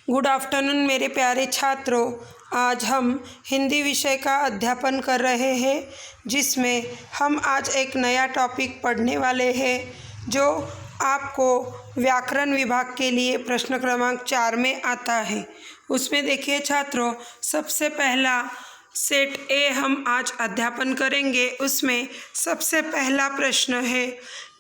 Good afternoon मेरे प्यारे छात्रों। आज हम हिंदी विषय का अध्यापन कर रहे हैं, जिसमें हम आज एक नया टॉपिक पढ़ने वाले हैं जो आपको व्याकरण विभाग के लिए प्रश्न क्रमांक 4 में आता है। उसमें देखिए छात्रों, सबसे पहला सेट ए हम आज अध्यापन करेंगे। उसमें सबसे पहला प्रश्न है,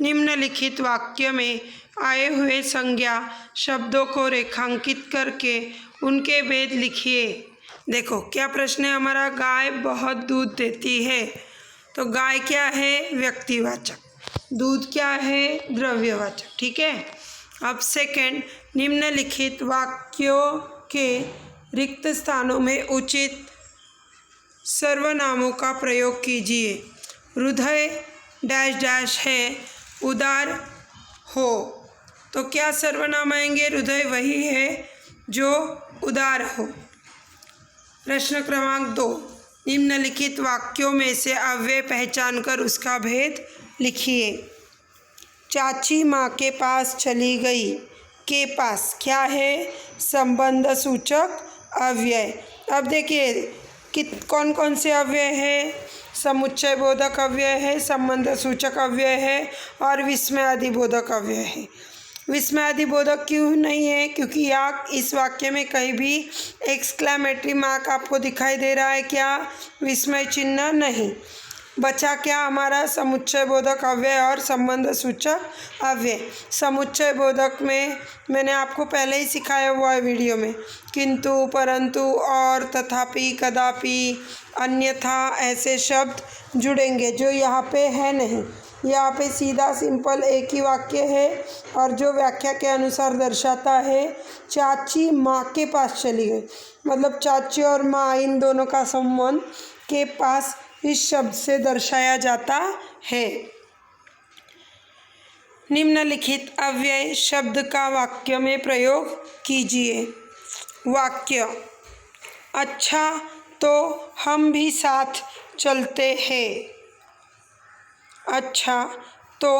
निम्नलिखित वाक्य में आए हुए संज्ञा शब्दों को रेखांकित करके उनके भेद लिखिए। देखो क्या प्रश्न है हमारा, गाय बहुत दूध देती है। तो गाय क्या है? व्यक्तिवाचक। दूध क्या है? द्रव्यवाचक। ठीक है। अब सेकंड, निम्नलिखित वाक्यों के रिक्त स्थानों में उचित सर्वनामों का प्रयोग कीजिए। हृदय डैश डैश है, उदार हो। तो क्या सर्वनाम आएंगे? हृदय वही है जो उदार हो। प्रश्न क्रमांक 2, निम्नलिखित वाक्यों में से अव्यय पहचान कर उसका भेद लिखिए। चाची माँ के पास चली गई। के पास क्या है? संबंध सूचक अव्यय। अब देखिए कौन कौन से अव्यय है? समुच्चय बोधक अव्यय है, संबंध सूचक अव्यय है और विस्मयादिबोधक अव्यय है। विस्मयादिबोधक क्यों नहीं है? क्योंकि यहाँ इस वाक्य में कहीं भी एक्सक्लेमेटरी मार्क आपको दिखाई दे रहा है क्या? विस्मय चिन्ह नहीं। बचा क्या हमारा? समुच्चय बोधक अव्यय और संबंध सूचक अव्यय। समुच्चय बोधक में मैंने आपको पहले ही सिखाया हुआ है वीडियो में, किंतु, परंतु, और, तथापि, कदापि, अन्यथा ऐसे शब्द जुड़ेंगे जो यहाँ पे है नहीं। यहाँ पे सीधा सिंपल एक ही वाक्य है और जो व्याख्या के अनुसार दर्शाता है, चाची माँ के पास चली गई। मतलब चाची और माँ इन दोनों का संबंध के पास इस शब्द से दर्शाया जाता है। निम्नलिखित अव्यय शब्द का वाक्य में प्रयोग कीजिए। वाक्य, अच्छा तो हम भी साथ चलते हैं। अच्छा तो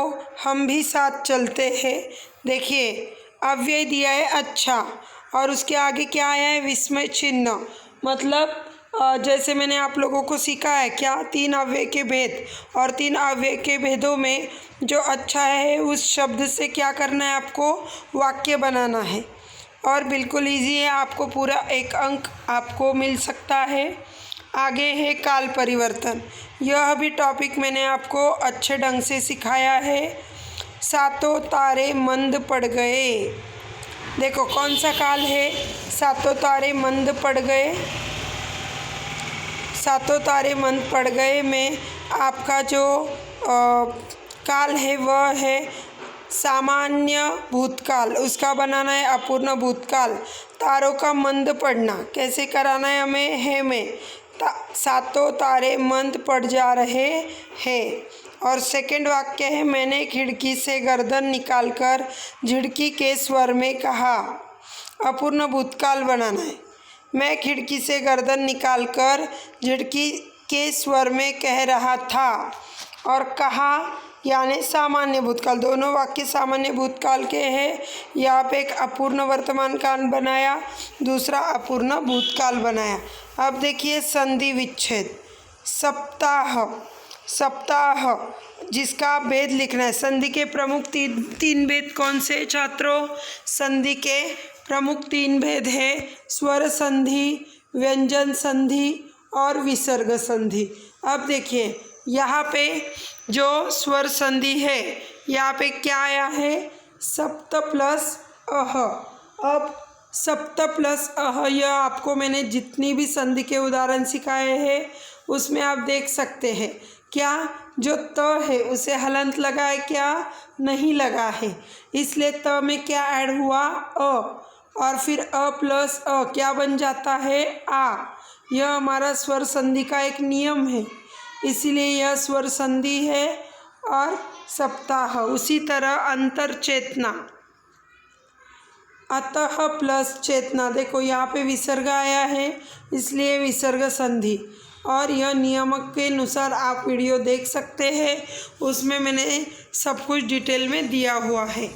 हम भी साथ चलते हैं। देखिए अव्यय दिया है अच्छा और उसके आगे क्या आया है? विस्मय चिन्ह। मतलब जैसे मैंने आप लोगों को सिखाया है क्या, 3 अव्यय के भेद, और 3 अव्यय के भेदों में जो अच्छा है उस शब्द से क्या करना है आपको? वाक्य बनाना है। और बिल्कुल इजी है, आपको पूरा 1 अंक आपको मिल सकता है। आगे है काल परिवर्तन। यह भी टॉपिक मैंने आपको अच्छे ढंग से सिखाया है। सातों तारे मंद पड़ गए। देखो कौन सा काल है? सातों तारे मंद पड़ गए। सातों तारे मंद पड़ गए में आपका जो काल है वह है सामान्य भूतकाल। उसका बनाना है अपूर्ण भूतकाल। तारों का मंद पड़ना कैसे कराना है हमें? है में सातों तारे मंद पड़ जा रहे हैं। और सेकंड वाक्य है, मैंने खिड़की से गर्दन निकालकर झिड़की के स्वर में कहा। अपूर्ण भूतकाल बनाना है। मैं खिड़की से गर्दन निकालकर झिड़की के स्वर में कह रहा था। और कहा यानी सामान्य भूतकाल। दोनों वाक्य सामान्य भूतकाल के हैं। यहाँ पे एक अपूर्ण वर्तमान काल बनाया, दूसरा अपूर्ण भूतकाल बनाया। अब देखिए संधि विच्छेद। सप्ताह, सप्ताह जिसका भेद लिखना है। संधि के प्रमुख तीन भेद कौन से छात्रों? संधि के प्रमुख 3 भेद है, स्वर संधि, व्यंजन संधि और विसर्ग संधि। अब देखिए यहाँ पे जो स्वर संधि है, यहाँ पे क्या आया है? सप्त प्लस अह। अब सप्त प्लस अह, यह आपको मैंने जितनी भी संधि के उदाहरण सिखाए हैं उसमें आप देख सकते हैं। क्या जो त है उसे हलंत लगा है क्या? नहीं लगा है। इसलिए त में क्या ऐड हुआ? अ। और फिर अ प्लस अ क्या बन जाता है? आ। यह हमारा स्वर संधि का एक नियम है, इसीलिए यह स्वर संधि है। और सप्ताह उसी तरह अंतर चेतना, अतः प्लस चेतना। देखो यहाँ पे विसर्ग आया है इसलिए विसर्ग संधि। और यह नियमक के अनुसार आप वीडियो देख सकते हैं, उसमें मैंने सब कुछ डिटेल में दिया हुआ है।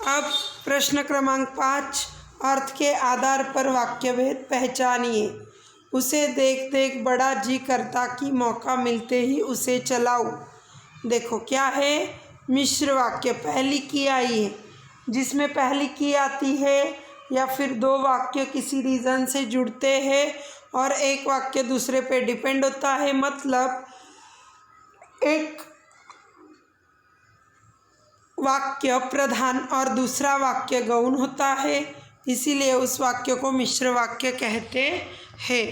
अब प्रश्न क्रमांक 5, अर्थ के आधार पर वाक्य भेद पहचानिए। उसे देख देख बड़ा जी करता कि मौका मिलते ही उसे चलाऊं। देखो क्या है, मिश्र वाक्य। पहली की आई है, जिसमें पहली की आती है या फिर दो वाक्य किसी रीज़न से जुड़ते हैं और एक वाक्य दूसरे पे डिपेंड होता है, मतलब एक वाक्य प्रधान और दूसरा वाक्य गौण होता है, इसीलिए उस वाक्य को मिश्र वाक्य कहते हैं।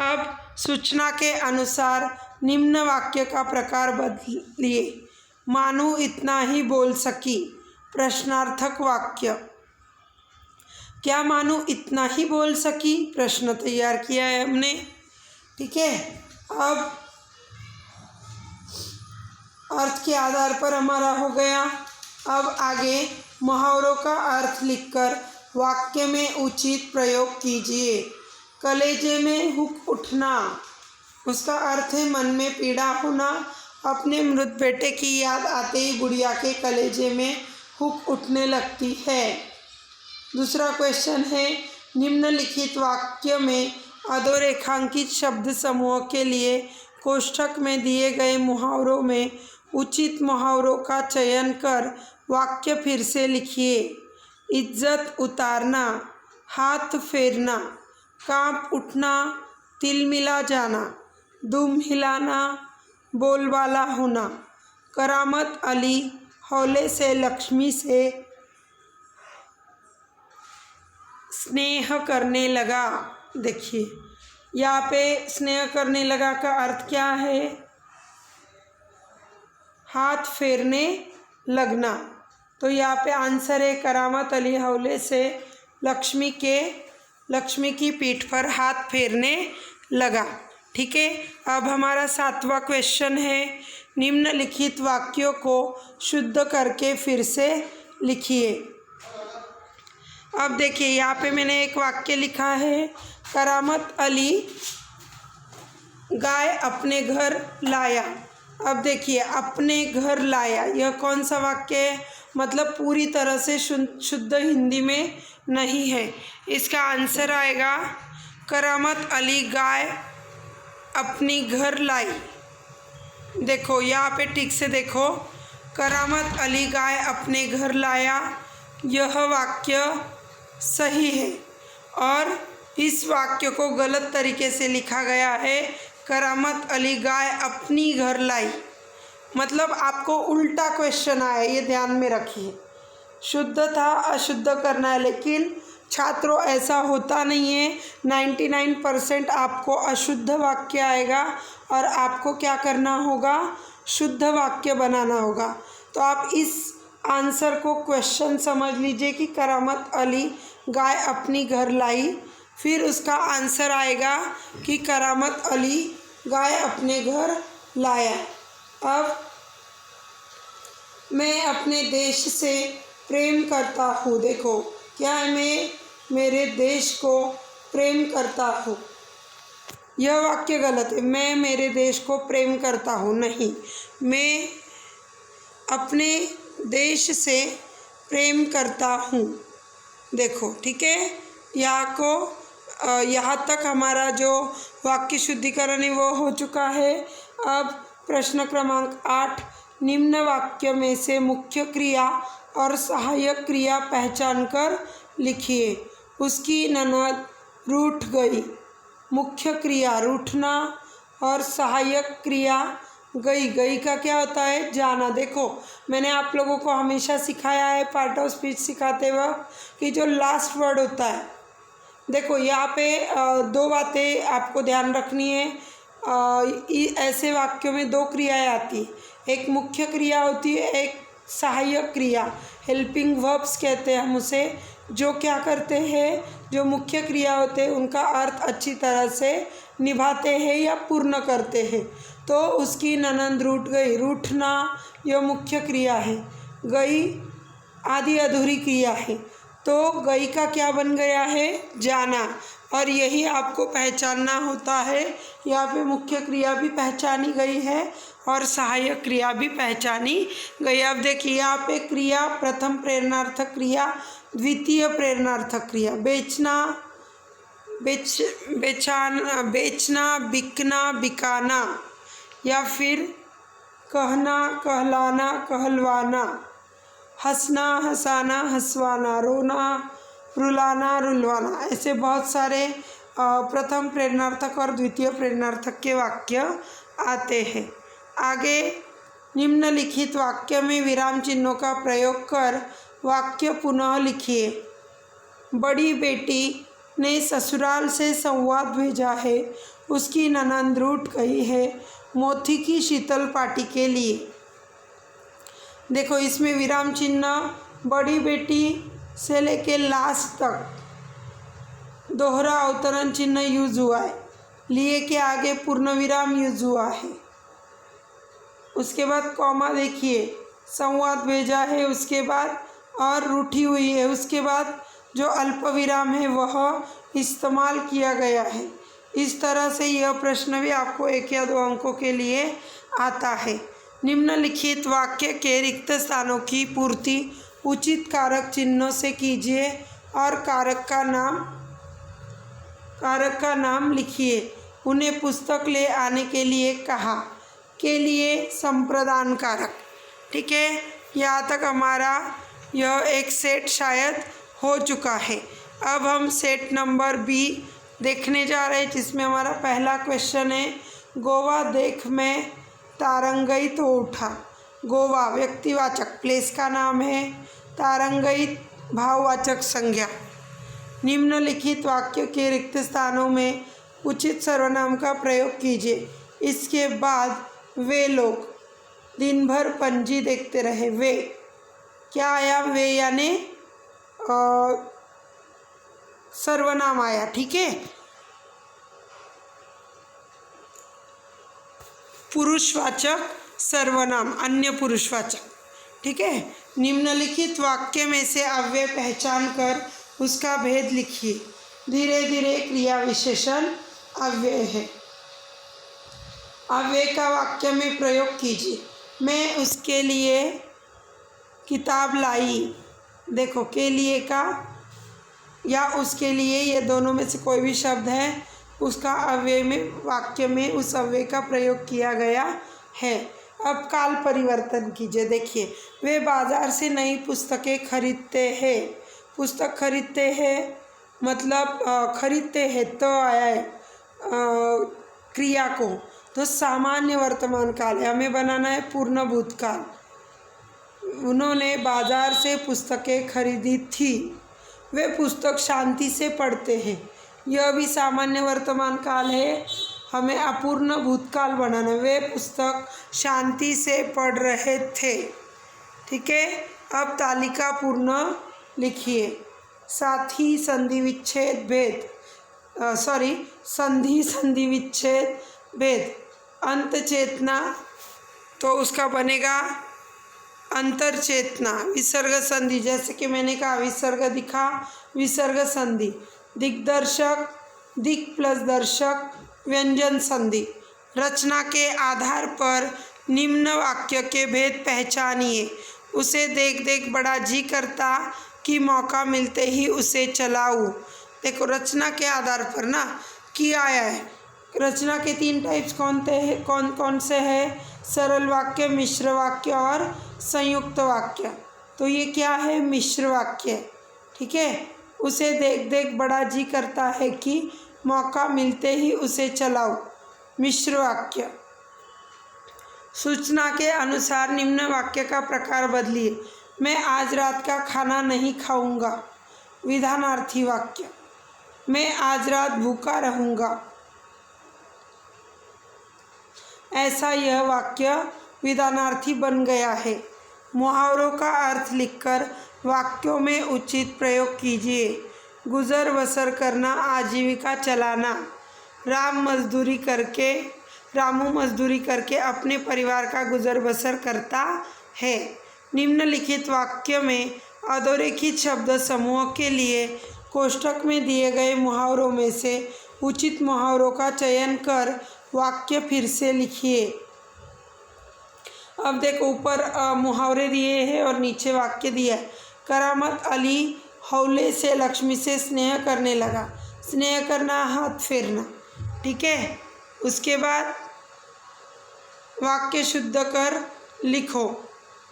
अब सूचना के अनुसार निम्न वाक्य का प्रकार बदलिए। मानू इतना ही बोल सकी। प्रश्नार्थक वाक्य। क्या मानू इतना ही बोल सकी? प्रश्न तैयार किया है हमने, ठीक है। अब अर्थ के आधार पर हमारा हो गया। अब आगे मुहावरों का अर्थ लिखकर वाक्य में उचित प्रयोग कीजिए। कलेजे में हुक उठना, उसका अर्थ है मन में पीड़ा होना। अपने मृत बेटे की याद आते ही गुड़िया के कलेजे में हुक उठने लगती है। दूसरा क्वेश्चन है, निम्नलिखित वाक्य में अधोरेखांकित शब्द समूह के लिए कोष्ठक में दिए गए मुहावरों में उचित मुहावरों का चयन कर वाक्य फिर से लिखिए। इज्जत उतारना, हाथ फेरना, कांप उठना, तिलमिला जाना, दुम हिलाना, बोलबाला होना। करामत अली हौले से लक्ष्मी से स्नेह करने लगा। देखिए यहाँ पे स्नेह करने लगा का अर्थ क्या है? हाथ फेरने लगना। तो यहाँ पे आंसर है करामत अली हौले से लक्ष्मी की पीठ पर हाथ फेरने लगा, ठीक है। अब हमारा 7वां क्वेश्चन है, निम्नलिखित वाक्यों को शुद्ध करके फिर से लिखिए। अब देखिए यहाँ पे मैंने एक वाक्य लिखा है, करामत अली गाय अपने घर लाया। अब देखिए अपने घर लाया, यह कौन सा वाक्य है? मतलब पूरी तरह से शुद्ध हिंदी में नहीं है। इसका आंसर आएगा करामत अली गाय अपनी घर लाई। देखो यहाँ पे ठीक से देखो, करामत अली गाय अपने घर लाया, यह वाक्य सही है। और इस वाक्य को गलत तरीके से लिखा गया है, करामत अली गाय अपनी घर लाई। मतलब आपको उल्टा क्वेश्चन आया, ये ध्यान में रखिए। शुद्ध था, अशुद्ध करना है, लेकिन छात्रों ऐसा होता नहीं है। 99% आपको अशुद्ध वाक्य आएगा और आपको क्या करना होगा? शुद्ध वाक्य बनाना होगा। तो आप इस आंसर को क्वेश्चन समझ लीजिए कि करामत अली गाय अपनी घर लाई, फिर उसका आंसर आएगा कि करामत अली गाय अपने घर लाया। अब मैं अपने देश से प्रेम करता हूँ। देखो क्या है, मैं मेरे देश को प्रेम करता हूँ, यह वाक्य गलत है। मैं मेरे देश को प्रेम करता हूँ, नहीं, मैं अपने देश से प्रेम करता हूँ। देखो ठीक है, यहाँ तक हमारा जो वाक्य शुद्धिकरण है वो हो चुका है। अब प्रश्न क्रमांक 8, निम्न वाक्य में से मुख्य क्रिया और सहायक क्रिया पहचान कर लिखिए। उसकी ननद रूठ गई। मुख्य क्रिया रूठना और सहायक क्रिया गई। गई का क्या होता है? जाना। देखो मैंने आप लोगों को हमेशा सिखाया है पार्ट ऑफ स्पीच सिखाते वक्त कि जो लास्ट वर्ड होता है, देखो यहाँ पे दो बातें आपको ध्यान रखनी है। ऐसे वाक्यों में दो क्रियाएं आती है, एक मुख्य क्रिया होती है, एक सहायक क्रिया, हेल्पिंग वर्ब्स कहते हैं हम उसे। जो क्या करते हैं, जो मुख्य क्रिया होते हैं उनका अर्थ अच्छी तरह से निभाते हैं या पूर्ण करते हैं। तो उसकी ननंद रूठ गई, रूठना यह मुख्य क्रिया है, गई आधी अधूरी क्रिया है। तो गई का क्या बन गया है? जाना। और यही आपको पहचानना होता है। यहाँ पे मुख्य क्रिया भी पहचानी गई है और सहायक क्रिया भी पहचानी गई। अब देखिए यहाँ पे क्रिया, प्रथम प्रेरणार्थक क्रिया द्वितीय प्रेरणार्थक क्रिया बेचना, बिकना, बिकाना, या फिर कहना, कहलाना, कहलवाना, हंसना, हंसाना, हंसवाना, रोना, रुलाना, रुलवाना। ऐसे बहुत सारे प्रथम प्रेरणार्थक और द्वितीय प्रेरणार्थक के वाक्य आते हैं। आगे निम्नलिखित वाक्य में विराम चिन्हों का प्रयोग कर वाक्य पुनः लिखिए। बड़ी बेटी ने ससुराल से संवाद भेजा है, उसकी ननंद रूठ गई है मोती की शीतल पार्टी के लिए। देखो इसमें विराम चिन्ह बड़ी बेटी से लेके लास्ट तक दोहरा अवतरण चिन्ह यूज हुआ है। लिए के आगे पूर्ण विराम यूज हुआ है। उसके बाद कॉमा देखिए, संवाद भेजा है उसके बाद, और रूठी हुई है उसके बाद जो अल्प विराम है वह इस्तेमाल किया गया है। इस तरह से यह प्रश्न भी आपको 1 या 2 अंकों के लिए आता है। निम्नलिखित वाक्य के रिक्त स्थानों की पूर्ति उचित कारक चिन्हों से कीजिए और कारक का नाम लिखिए। उन्हें पुस्तक ले आने के लिए कहा। के लिए संप्रदान कारक। ठीक है, यहाँ तक हमारा यह एक सेट शायद हो चुका है। अब हम सेट नंबर बी देखने जा रहे हैं, जिसमें हमारा पहला क्वेश्चन है, गोवा देख मैं तारंगई तो उठा। गोवा व्यक्तिवाचक प्लेस का नाम है, तारंगई भाववाचक संज्ञा। निम्नलिखित वाक्य के रिक्त स्थानों में उचित सर्वनाम का प्रयोग कीजिए। इसके बाद वे लोग दिन भर पंजी देखते रहे। वे क्या आया? वे यानी सर्वनाम आया। ठीक है, पुरुषवाचक सर्वनाम, अन्य पुरुषवाचक। ठीक है, निम्नलिखित वाक्य में से अव्यय पहचान कर उसका भेद लिखिए। धीरे धीरे क्रिया विशेषण अव्यय है। अव्यय का वाक्य में प्रयोग कीजिए। मैं उसके लिए किताब लाई। देखो, के लिए का या उसके लिए, ये दोनों में से कोई भी शब्द है, उसका अव्यय में वाक्य में उस अव्यय का प्रयोग किया गया है। अब काल परिवर्तन कीजिए। देखिए, वे बाज़ार से नई पुस्तकें खरीदते हैं। पुस्तक खरीदते हैं मतलब खरीदते हैं तो आया है क्रिया को, तो सामान्य वर्तमान काल है। हमें बनाना है पूर्ण भूतकाल। उन्होंने बाज़ार से पुस्तकें खरीदी थी। वे पुस्तक शांति से पढ़ते हैं। यह भी सामान्य वर्तमान काल है। हमें अपूर्ण भूतकाल बनाना। वे पुस्तक शांति से पढ़ रहे थे। ठीक है, अब तालिका पूर्ण लिखिए। साथी संधि विच्छेद भेद, संधि विच्छेद भेद। अंत चेतना, तो उसका बनेगा अंतर चेतना। विसर्ग संधि, जैसे कि मैंने कहा विसर्ग दिखा, विसर्ग संधि। दिग्दर्शक, दिक् प्लस दर्शक, व्यंजन संधि। रचना के आधार पर निम्न वाक्य के भेद पहचानिए। उसे देख देख बड़ा जी करता कि मौका मिलते ही उसे चलाऊं। देखो, रचना के आधार पर ना कि आया है। रचना के 3 टाइप्स कौन से हैं? सरल वाक्य, मिश्र वाक्य और संयुक्त वाक्य। तो ये क्या है? मिश्र वाक्य। ठीक है, उसे देख देख बड़ा जी करता है कि मौका मिलते ही उसे चलाओ, मिश्र वाक्य। सूचना के अनुसार निम्न वाक्य का प्रकार बदलिए। मैं आज रात का खाना नहीं खाऊंगा, विधानार्थी वाक्य। मैं आज रात भूखा रहूँगा, ऐसा यह वाक्य विधानार्थी बन गया है। मुहावरों का अर्थ लिखकर वाक्यों में उचित प्रयोग कीजिए। गुजर बसर करना, आजीविका चलाना। रामू मजदूरी करके अपने परिवार का गुजर बसर करता है। निम्नलिखित वाक्य में अधोरेखित शब्द समूह के लिए कोष्ठक में दिए गए मुहावरों में से उचित मुहावरों का चयन कर वाक्य फिर से लिखिए। अब देखो, ऊपर मुहावरे दिए हैं और नीचे वाक्य दिया है। करामत अली हौले से लक्ष्मी से स्नेह करने लगा। स्नेह करना, हाथ फेरना, ठीक है। उसके बाद वाक्य शुद्ध कर लिखो।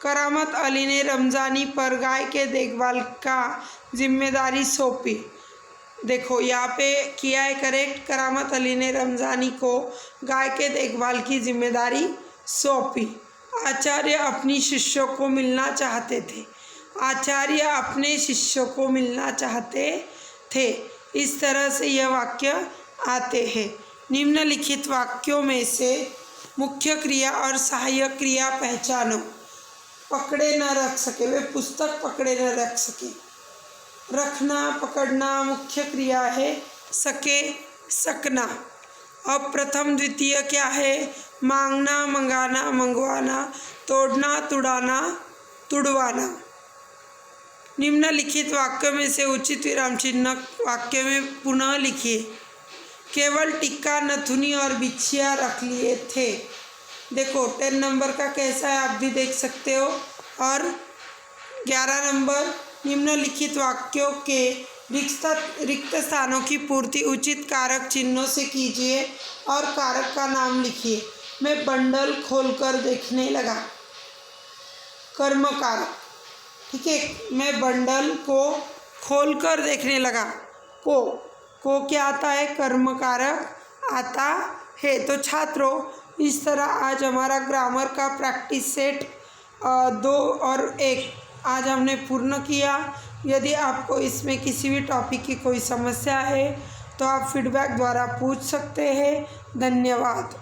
करामत अली ने रमज़ानी पर गाय के देखभाल का जिम्मेदारी सौंपी। देखो यहाँ पे किया है करेक्ट। करामत अली ने रमज़ानी को गाय के देखभाल की जिम्मेदारी सौंपी। आचार्य अपनी शिष्यों को मिलना चाहते थे। आचार्य अपने शिष्यों को मिलना चाहते थे। इस तरह से यह वाक्य आते हैं। निम्नलिखित वाक्यों में से मुख्य क्रिया और सहायक क्रिया पहचानो। पकड़े न रख सके, वे पुस्तक पकड़े न रख सके। रखना, पकड़ना मुख्य क्रिया है। सके, सकना। अब प्रथम द्वितीय क्या है? मांगना, मंगाना, मंगवाना, तोड़ना, तुड़ाना, तुड़वाना। निम्नलिखित वाक्यों में से उचित विराम चिन्ह वाक्य में पुनः लिखिए। केवल टिक्का, नथुनी और बिछिया रख लिए थे। देखो 10 नंबर का कैसा है आप भी देख सकते हो। और 11 नंबर, निम्नलिखित वाक्यों के रिक्त स्थानों की पूर्ति उचित कारक चिन्हों से कीजिए और कारक का नाम लिखिए। मैं बंडल खोलकर देखने लगा। कर्म कारक, ठीक है। मैं बंडल को खोलकर देखने लगा। को क्या आता है? कर्म कारक आता है। तो छात्रों, इस तरह आज हमारा ग्रामर का प्रैक्टिस सेट 2 और 1 आज हमने पूर्ण किया। यदि आपको इसमें किसी भी टॉपिक की कोई समस्या है तो आप फीडबैक द्वारा पूछ सकते हैं। धन्यवाद।